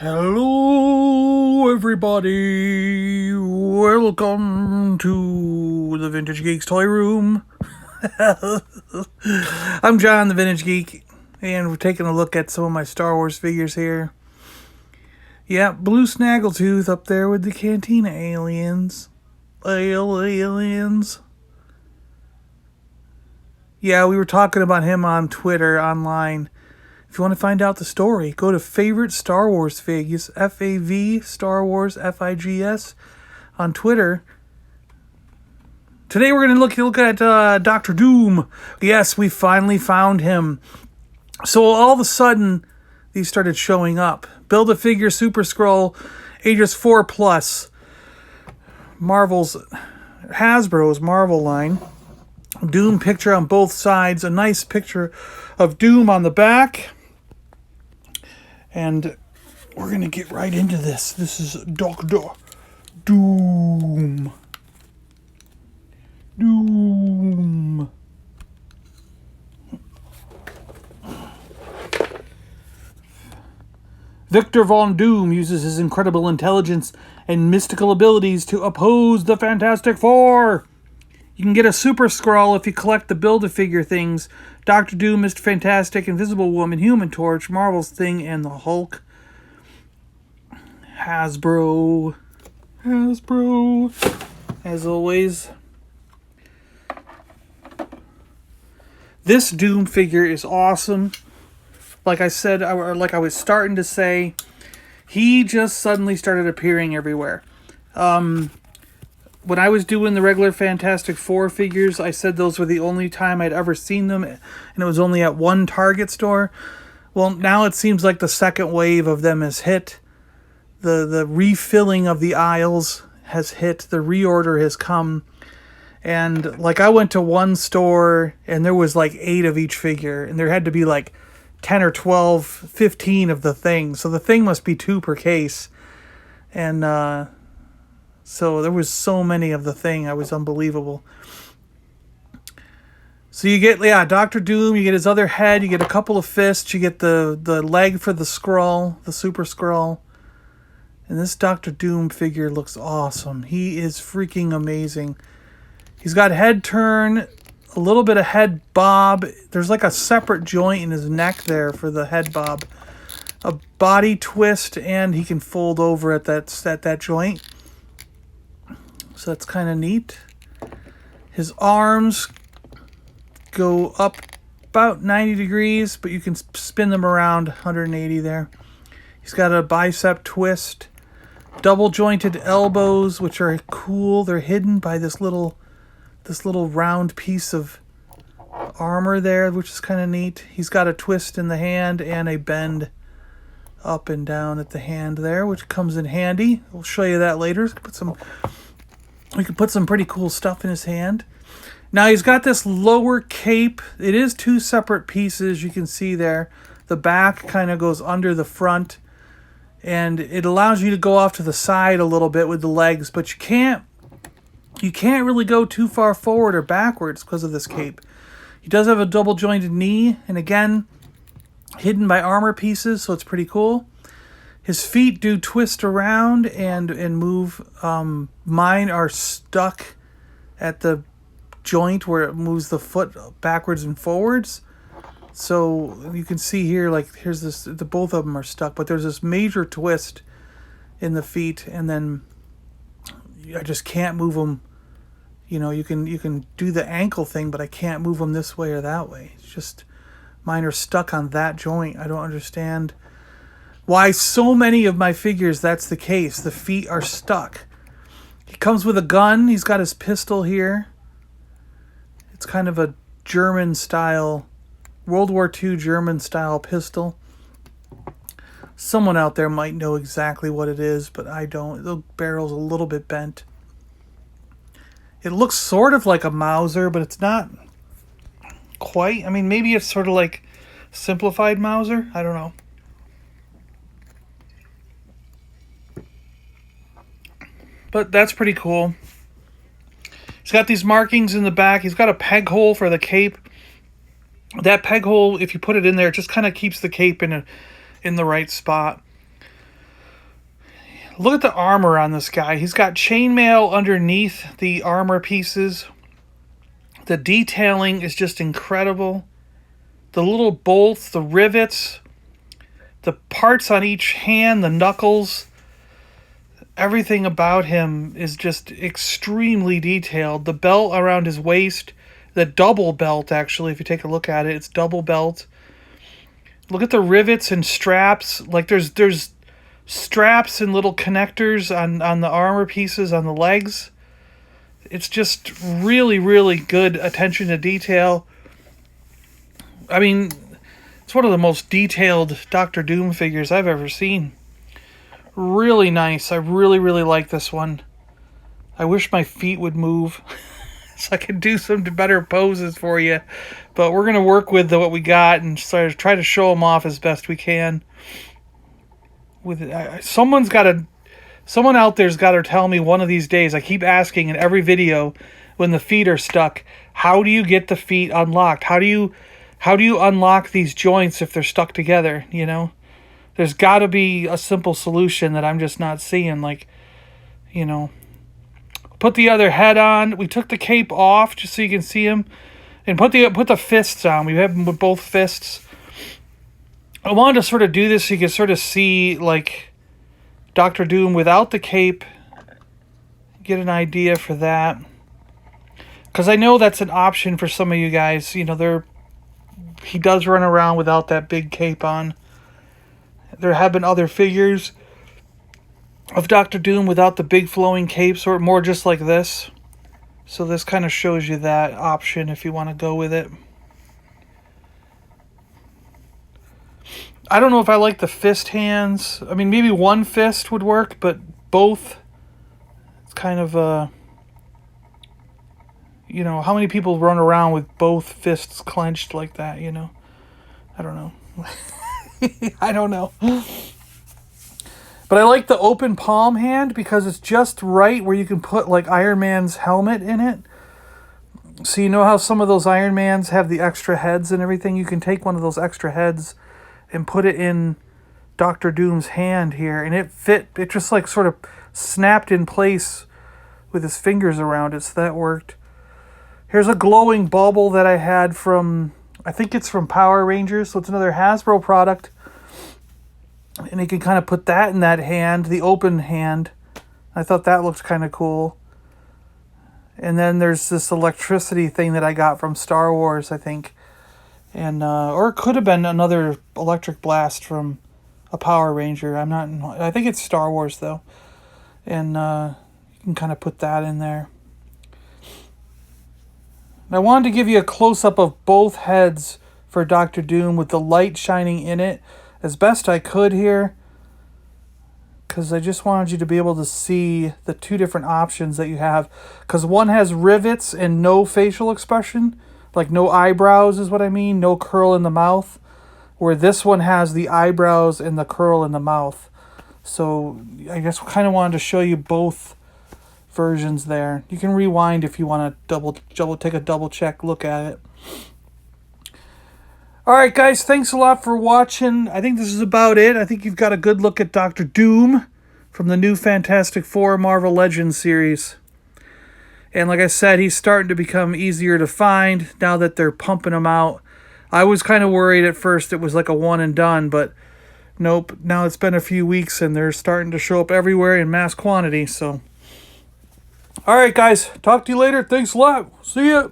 Hello, everybody. Welcome to the Vintage Geek's Toy Room. I'm John, the Vintage Geek, and we're taking a look at some of my Star Wars figures here. Yeah, Blue Snaggletooth up there with the Cantina aliens. Aliens. Yeah, we were talking about him on Twitter, online. If you want to find out the story, go to Favorite Star Wars Figs, F-A-V, Star Wars, F-I-G-S, on Twitter. Today we're going to look at Dr. Doom. Yes, we finally found him. So all of a sudden, these started showing up. Build-A-Figure Super Skrull, ages 4+. Hasbro's Marvel line. Doom picture on both sides. A nice picture of Doom on the back. And we're going to get right into this. This is Dr. Doom. Doom. Victor VonDoom uses his incredible intelligence and mystical abilities to oppose the Fantastic Four. You can get a Super Skrull if you collect the Build-A-Figure things. Dr. Doom, Mr. Fantastic, Invisible Woman, Human Torch, Marvel's Thing, and the Hulk. Hasbro. As always. This Doom figure is awesome. Like I said, or like I was starting to say, he just suddenly started appearing everywhere. When I was doing the regular Fantastic Four figures, I said those were the only time I'd ever seen them, and it was only at one Target store. Well, now it seems like the second wave of them has hit. The refilling of the aisles has hit. The reorder has come. And, like, I went to one store, and there was, like, 8 of each figure, and there had to be, like, 10 or 12, 15 of the thing. So the thing must be 2 per case. And, so there was so many of the thing. It was unbelievable. So you get, Dr. Doom. You get his other head. You get a couple of fists. You get the leg for the Skrull, the Super Skrull. And this Dr. Doom figure looks awesome. He is freaking amazing. He's got head turn, a little bit of head bob. There's like a separate joint in his neck there for the head bob. A body twist, and he can fold over at that joint. So that's kind of neat. His arms go up about 90 degrees, but you can spin them around 180 there. He's got a bicep twist. Double jointed elbows, which are cool. They're hidden by this little round piece of armor there, which is kind of neat. He's got a twist in the hand and a bend up and down at the hand there, which comes in handy. We'll show you that later. We can put some pretty cool stuff in his hand. Now he's got this lower cape. It is 2 separate pieces, you can see there. The back kind of goes under the front, and it allows you to go off to the side a little bit with the legs, but you can't really go too far forward or backwards because of this cape. He does have a double jointed knee, and again, hidden by armor pieces, so it's pretty cool. His feet do twist around and move. Mine are stuck at the joint where it moves the foot backwards and forwards. So you can see here, like, here's this. Both of them are stuck, but there's this major twist in the feet, and then I just can't move them. You know, you can do the ankle thing, but I can't move them this way or that way. It's just mine are stuck on that joint. I don't understand why so many of my figures that's the case. The feet are stuck. He comes with a gun. He's got his pistol here. It's kind of a German style, World War II German style pistol. Someone out there might know exactly what it is, but I don't. The barrel's a little bit bent. It looks sort of like a Mauser, but it's not quite. I mean, maybe it's sort of like simplified Mauser. I don't know. But that's pretty cool. He's got these markings in the back. He's got a peg hole for the cape. That peg hole, if you put it in there, it just kind of keeps the cape in the right spot. Look at the armor on this guy. He's got chainmail underneath the armor pieces. The detailing is just incredible. The little bolts, the rivets, the parts on each hand, the knuckles, everything about him is just extremely detailed. The belt around his waist, the double belt, actually, if you take a look at it, it's double belt. Look at the rivets and straps. Like there's straps and little connectors on the armor pieces on the legs. It's just really, really good attention to detail. I mean, it's one of the most detailed Doctor Doom figures I've ever seen. Really nice. I really, really like this one. I wish my feet would move so I could do some better poses for you. But we're going to work with what we got and try to show them off as best we can. Someone out there's got to tell me one of these days. I keep asking in every video when the feet are stuck, how do you get the feet unlocked? How do you unlock these joints if they're stuck together, you know? There's got to be a simple solution that I'm just not seeing. Like, you know, put the other head on. We took the cape off just so you can see him. And put the fists on. We have them with both fists. I wanted to sort of do this so you can sort of see, like, Doctor Doom without the cape. Get an idea for that. Because I know that's an option for some of you guys. You know, he does run around without that big cape on. There have been other figures of Doctor Doom without the big flowing capes, or more just like this. So this kind of shows you that option if you want to go with it. I don't know if I like the fist hands. I mean, maybe one fist would work, but both, it's kind of you know, how many people run around with both fists clenched like that, you know? I don't know. I don't know. But I like the open palm hand because it's just right where you can put like Iron Man's helmet in it. So you know how some of those Iron Mans have the extra heads and everything? You can take one of those extra heads and put it in Doctor Doom's hand here, and it just like sort of snapped in place with his fingers around it, so that worked. Here's a glowing bubble that I had from, I think it's from Power Rangers, so it's another Hasbro product. And you can kind of put that in that hand, the open hand. I thought that looked kind of cool. And then there's this electricity thing that I got from Star Wars, I think. And or it could have been another electric blast from a Power Ranger. I think it's Star Wars though. And you can kind of put that in there. And I wanted to give you a close-up of both heads for Doctor Doom with the light shining in it as best I could here. Because I just wanted you to be able to see the two different options that you have. Because one has rivets and no facial expression. Like no eyebrows is what I mean. No curl in the mouth. Where this one has the eyebrows and the curl in the mouth. So I guess we kind of wanted to show you both versions there. You can rewind if you want to take a double check look at it. Alright guys, thanks a lot for watching. I think this is about it. I think you've got a good look at Doctor Doom from the new Fantastic Four Marvel Legends series. And like I said, he's starting to become easier to find now that they're pumping him out. I was kind of worried at first it was like a one and done, but nope. Now it's been a few weeks and they're starting to show up everywhere in mass quantity. So, alright guys, talk to you later. Thanks a lot. See ya.